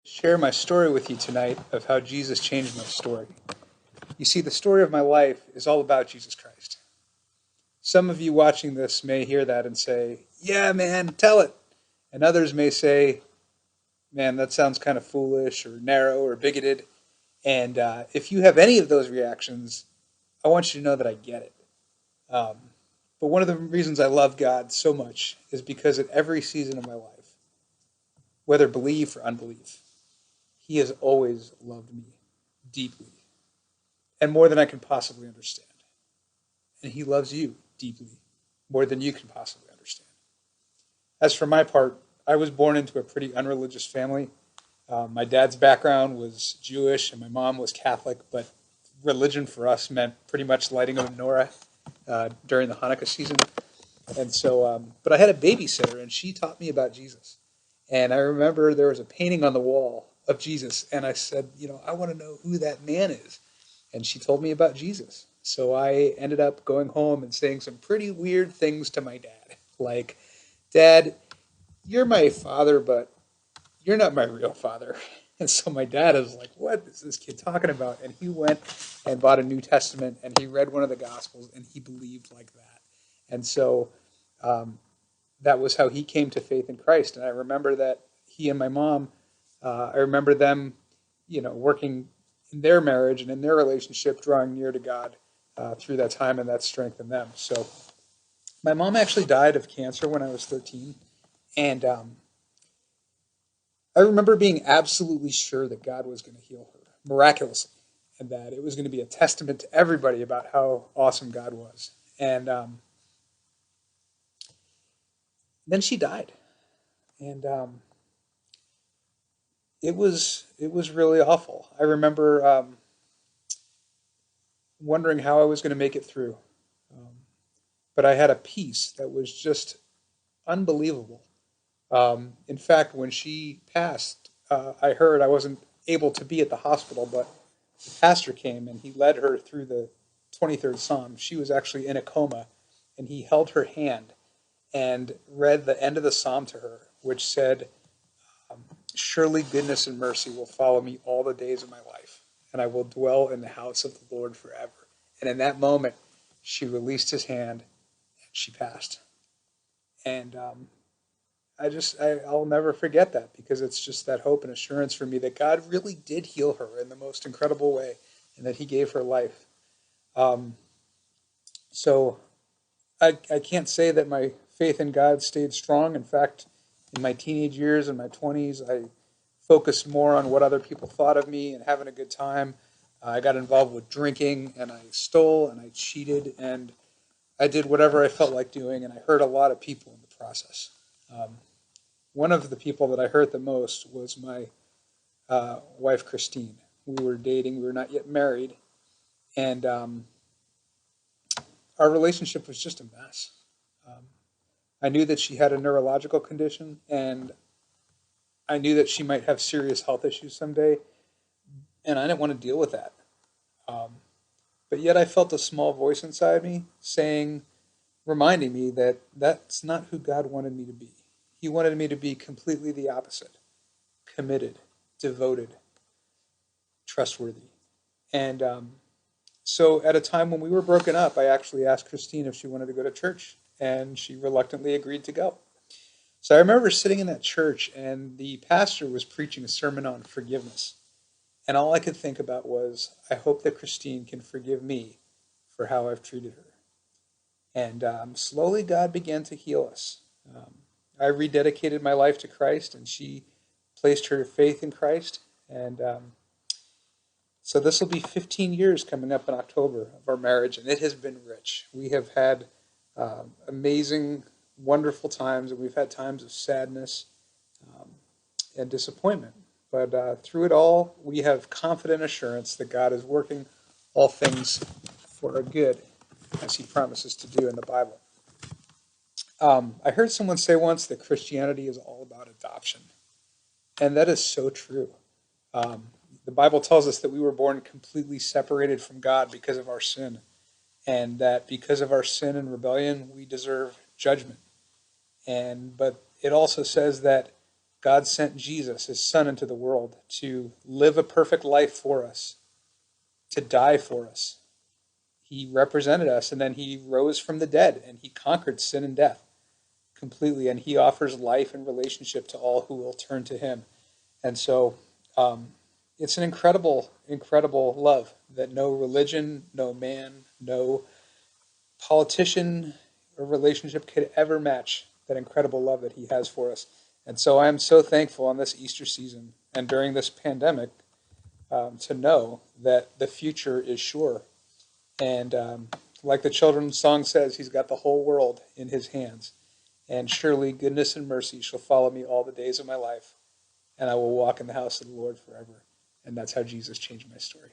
Share my story with you tonight of how Jesus changed my story. You see, the story of my life is all about Jesus Christ. Some of you watching this may hear that and say, "Yeah, man, tell it." And others may say, "Man, that sounds kind of foolish or narrow or bigoted." And if you have any of those reactions, I want you to know that I get it. Um, but one of the reasons I love God so much is because at every season of my life, whether belief or unbelief, He has always loved me deeply and more than I can possibly understand. And He loves you deeply, more than you can possibly understand. As for my part, I was born into a pretty unreligious family. My dad's background was Jewish and my mom was Catholic, but religion for us meant pretty much lighting a menorah during the Hanukkah season. And so, but I had a babysitter and she taught me about Jesus. And I remember there was a painting on the wall of Jesus, and I said, I want to know who that man is. And she told me about Jesus. So I ended up going home and saying some pretty weird things to my dad. Like, "Dad, you're my father, but you're not my real father." And so my dad is like, "What is this kid talking about?" And he went and bought a New Testament and he read one of the Gospels and he believed like that. And so um, that was how he came to faith in Christ. And I remember that he and my mom, I remember them, working in their marriage and in their relationship, drawing near to God through that time, and that strengthened them. So my mom actually died of cancer when I was 13, and I remember being absolutely sure that God was going to heal her miraculously, and that it was going to be a testament to everybody about how awesome God was. And then she died, and it was really awful. I remember wondering how I was going to make it through, um, but I had a peace that was just unbelievable. In fact, when she passed, I heard I wasn't able to be at the hospital, but the pastor came and he led her through the 23rd Psalm. She was actually in a coma, and he held her hand and read the end of the psalm to her, which said, "Surely goodness and mercy will follow me all the days of my life, and I will dwell in the house of the Lord forever." And in that moment, she released his hand and she passed. And I'll never forget that because it's just that hope and assurance for me that God really did heal her in the most incredible way and that He gave her life. Um, so I can't say that my faith in God stayed strong. In fact, in my teenage years and my 20s, I focused more on what other people thought of me and having a good time. I got involved with drinking and I stole and I cheated and I did whatever I felt like doing, and I hurt a lot of people in the process. Um, One of the people that I hurt the most was my wife, Christine. We were dating, we were not yet married, and our relationship was just a mess. Um, I knew that she had a neurological condition, and I knew that she might have serious health issues someday, and I didn't want to deal with that. Um, but yet I felt a small voice inside me saying, reminding me that that's not who God wanted me to be. He wanted me to be completely the opposite: committed, devoted, trustworthy. And so at a time when we were broken up, I actually asked Christine if she wanted to go to church, and she reluctantly agreed to go. So I remember sitting in that church, and the pastor was preaching a sermon on forgiveness. And all I could think about was, I hope that Christine can forgive me for how I've treated her. And slowly, God began to heal us. Um, I rededicated my life to Christ, and she placed her faith in Christ. And so this will be 15 years coming up in October of our marriage, and it has been rich. We have had amazing, wonderful times, and we've had times of sadness um, and disappointment. But through it all, we have confident assurance that God is working all things for our good, as He promises to do in the Bible. I heard someone say once that Christianity is all about adoption, and that is so true. Um, the Bible tells us that we were born completely separated from God because of our sin, and that because of our sin and rebellion, we deserve judgment. But it also says that God sent Jesus, his son, into the world to live a perfect life for us, to die for us. He represented us, and then he rose from the dead, and he conquered sin and death completely, and he offers life and relationship to all who will turn to him. And so it's an incredible, incredible love that no religion, no man, no politician or relationship could ever match that incredible love that he has for us. And so I am so thankful on this Easter season and during this pandemic to know that the future is sure. And like the children's song says, he's got the whole world in his hands. And surely goodness and mercy shall follow me all the days of my life, and I will walk in the house of the Lord forever. And that's how Jesus changed my story.